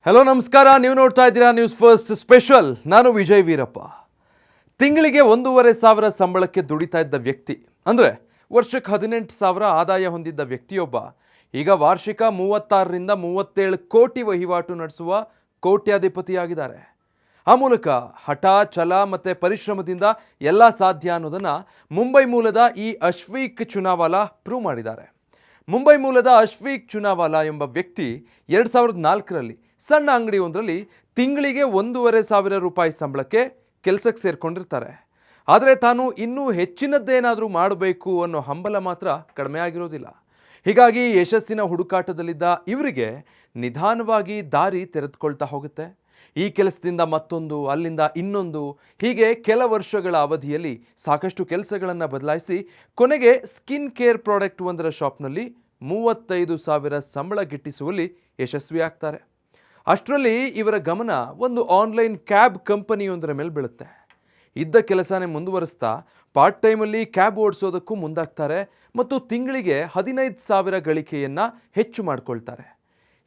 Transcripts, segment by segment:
Hello ನಮಸ್ಕಾರ, ನೀವು ನೋಡ್ತಾ ಇದ್ದೀರಾ ನ್ಯೂಸ್ ಫಸ್ಟ್ ಸ್ಪೆಷಲ್. ನಾನು ವಿಜಯ್ ವೀರಪ್ಪ. ತಿಂಗಳಿಗೆ 1,500 ಸಂಬಳಕ್ಕೆ ದುಡಿತಾ ಇದ್ದ ವ್ಯಕ್ತಿ, ಅಂದರೆ ವರ್ಷಕ್ಕೆ 18,000 ಆದಾಯ ಹೊಂದಿದ್ದ ವ್ಯಕ್ತಿಯೊಬ್ಬ ಈಗ ವಾರ್ಷಿಕ 36ರಿಂದ 37 ಕೋಟಿ ವಹಿವಾಟು ನಡೆಸುವ ಕೋಟ್ಯಾಧಿಪತಿಯಾಗಿದ್ದಾರೆ. ಆ ಮೂಲಕ ಹಠ, ಛಲ ಮತ್ತು ಪರಿಶ್ರಮದಿಂದ ಎಲ್ಲ ಸಾಧ್ಯ ಅನ್ನೋದನ್ನು ಮುಂಬೈ ಮೂಲದ ಈ ಅಶ್ವೀಕ್ ಚುನಾವಾಲಾ ಪ್ರೂವ್ ಮಾಡಿದ್ದಾರೆ. ಮುಂಬೈ ಮೂಲದ ಅಶ್ವೀಕ್ ಚುನಾವಾಲಾ ಎಂಬ ವ್ಯಕ್ತಿ 2004ರಲ್ಲಿ ಸಣ್ಣ ಅಂಗಡಿಯೊಂದರಲ್ಲಿ ತಿಂಗಳಿಗೆ 1,500 ರೂಪಾಯಿ ಸಂಬಳಕ್ಕೆ ಕೆಲಸಕ್ಕೆ ಸೇರಿಕೊಂಡಿರ್ತಾರೆ. ಆದರೆ ತಾನು ಇನ್ನೂ ಹೆಚ್ಚಿನದ್ದೇನಾದರೂ ಮಾಡಬೇಕು ಅನ್ನೋ ಹಂಬಲ ಮಾತ್ರ ಕಡಿಮೆ ಆಗಿರೋದಿಲ್ಲ. ಹೀಗಾಗಿ ಯಶಸ್ಸಿನ ಹುಡುಕಾಟದಲ್ಲಿದ್ದ ಇವರಿಗೆ ನಿಧಾನವಾಗಿ ದಾರಿ ತೆರೆದುಕೊಳ್ತಾ ಹೋಗುತ್ತೆ. ಈ ಕೆಲಸದಿಂದ ಮತ್ತೊಂದು, ಅಲ್ಲಿಂದ ಇನ್ನೊಂದು, ಹೀಗೆ ಕೆಲ ವರ್ಷಗಳ ಅವಧಿಯಲ್ಲಿ ಸಾಕಷ್ಟು ಕೆಲಸಗಳನ್ನು ಬದಲಾಯಿಸಿ ಕೊನೆಗೆ ಸ್ಕಿನ್ ಕೇರ್ ಪ್ರಾಡಕ್ಟ್ ಒಂದರ ಶಾಪ್ನಲ್ಲಿ 35,000 ಸಂಬಳ ಗಿಟ್ಟಿಸುವಲ್ಲಿ ಯಶಸ್ವಿಯಾಗ್ತಾರೆ. ಅಷ್ಟರಲ್ಲಿ ಇವರ ಗಮನ ಒಂದು ಆನ್ಲೈನ್ ಕ್ಯಾಬ್ ಕಂಪನಿಯೊಂದರ ಮೇಲೆ ಬೀಳುತ್ತೆ. ಇದ್ದ ಕೆಲಸನೇ ಮುಂದುವರಿಸ್ತಾ ಪಾರ್ಟ್ ಟೈಮಲ್ಲಿ ಕ್ಯಾಬ್ ಓಡಿಸೋದಕ್ಕೂ ಮುಂದಾಗ್ತಾರೆ ಮತ್ತು ತಿಂಗಳಿಗೆ 15,000 ಗಳಿಕೆಯನ್ನು ಹೆಚ್ಚು ಮಾಡಿಕೊಳ್ತಾರೆ.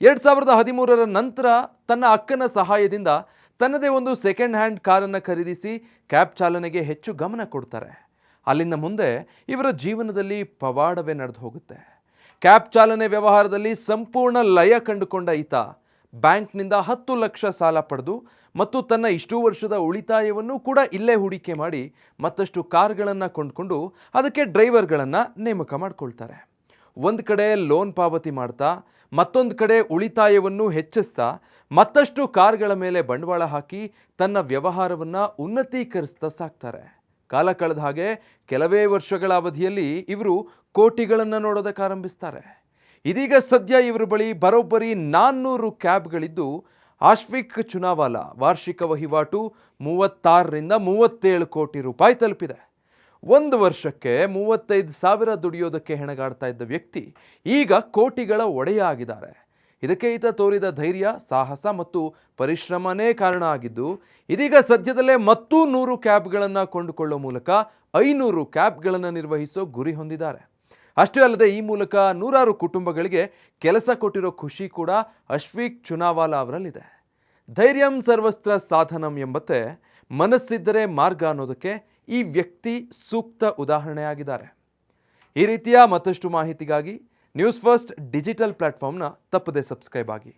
2013ರ ನಂತರ ತನ್ನ ಅಕ್ಕನ ಸಹಾಯದಿಂದ ತನ್ನದೇ ಒಂದು ಸೆಕೆಂಡ್ ಹ್ಯಾಂಡ್ ಕಾರನ್ನು ಖರೀದಿಸಿ ಕ್ಯಾಬ್ ಚಾಲನೆಗೆ ಹೆಚ್ಚು ಗಮನ ಕೊಡ್ತಾರೆ. ಅಲ್ಲಿಂದ ಮುಂದೆ ಇವರ ಜೀವನದಲ್ಲಿ ಪವಾಡವೇ ನಡೆದು ಹೋಗುತ್ತೆ. ಕ್ಯಾಬ್ ಚಾಲನೆ ವ್ಯವಹಾರದಲ್ಲಿ ಸಂಪೂರ್ಣ ಲಯ ಕಂಡುಕೊಂಡ ಈತ ಬ್ಯಾಂಕ್ನಿಂದ 10 ಲಕ್ಷ ಸಾಲ ಪಡೆದು ಮತ್ತು ತನ್ನ ಇಷ್ಟೂ ವರ್ಷದ ಉಳಿತಾಯವನ್ನು ಕೂಡ ಇಲ್ಲೇ ಹೂಡಿಕೆ ಮಾಡಿ ಮತ್ತಷ್ಟು ಕಾರ್ಗಳನ್ನು ಕೊಂಡುಕೊಂಡು ಅದಕ್ಕೆ ಡ್ರೈವರ್ಗಳನ್ನು ನೇಮಕ ಮಾಡಿಕೊಳ್ತಾರೆ. ಒಂದು ಕಡೆ ಲೋನ್ ಪಾವತಿ ಮಾಡ್ತಾ, ಮತ್ತೊಂದು ಕಡೆ ಉಳಿತಾಯವನ್ನು ಹೆಚ್ಚಿಸ್ತಾ ಮತ್ತಷ್ಟು ಕಾರ್ಗಳ ಮೇಲೆ ಬಂಡವಾಳ ಹಾಕಿ ತನ್ನ ವ್ಯವಹಾರವನ್ನು ಉನ್ನತೀಕರಿಸ್ತಾ ಸಾಕ್ತಾರೆ. ಕಾಲ ಕಳೆದ ಹಾಗೆ ಕೆಲವೇ ವರ್ಷಗಳ ಅವಧಿಯಲ್ಲಿ ಇವರು ಕೋಟಿಗಳನ್ನು ನೋಡೋದಕ್ಕೆ ಆರಂಭಿಸ್ತಾರೆ. ಇದೀಗ ಸದ್ಯ ಇವರ ಬಳಿ ಬರೋಬ್ಬರಿ 400 ಕ್ಯಾಬ್ಗಳಿದ್ದು ಅಶ್ವೀಕ್ ಚುನಾವಾಲಾ ವಾರ್ಷಿಕ ವಹಿವಾಟು 36ರಿಂದ 37 ಕೋಟಿ ರೂಪಾಯಿ ತಲುಪಿದೆ. ಒಂದು ವರ್ಷಕ್ಕೆ 35,000 ದುಡಿಯೋದಕ್ಕೆ ಹೆಣಗಾಡ್ತಾ ಇದ್ದ ವ್ಯಕ್ತಿ ಈಗ ಕೋಟಿಗಳ ಒಡೆಯ ಆಗಿದ್ದಾರೆ. ಇದಕ್ಕೆ ಈತ ತೋರಿದ ಧೈರ್ಯ, ಸಾಹಸ ಮತ್ತು ಪರಿಶ್ರಮನೇ ಕಾರಣ ಆಗಿದ್ದು ಇದೀಗ ಸದ್ಯದಲ್ಲೇ ಮತ್ತೂ 100 ಕ್ಯಾಬ್ಗಳನ್ನು ಕೊಂಡುಕೊಳ್ಳೋ ಮೂಲಕ 500 ಕ್ಯಾಬ್ಗಳನ್ನು ನಿರ್ವಹಿಸೋ ಗುರಿ ಹೊಂದಿದ್ದಾರೆ. ಅಷ್ಟೇ ಅಲ್ಲದೆ ಈ ಮೂಲಕ ನೂರಾರು ಕುಟುಂಬಗಳಿಗೆ ಕೆಲಸ ಕೊಟ್ಟಿರೋ ಖುಷಿ ಕೂಡ ಅಶ್ವೀಕ್ ಚುನಾವಾಲಾ ಅವರಲ್ಲಿದೆ. ಧೈರ್ಯಂ ಸರ್ವಸ್ತ್ರ ಸಾಧನಂ ಎಂಬಂತೆ ಮನಸ್ಸಿದ್ದರೆ ಮಾರ್ಗ ಅನ್ನೋದಕ್ಕೆ ಈ ವ್ಯಕ್ತಿ ಸೂಕ್ತ ಉದಾಹರಣೆಯಾಗಿದ್ದಾರೆ. ಈ ರೀತಿಯ ಮತ್ತಷ್ಟು ಮಾಹಿತಿಗಾಗಿ ನ್ಯೂಸ್ ಫಸ್ಟ್ ಡಿಜಿಟಲ್ ಪ್ಲಾಟ್ಫಾರ್ಮ್ನ ತಪ್ಪದೆ ಸಬ್ಸ್ಕ್ರೈಬ್ ಆಗಿ.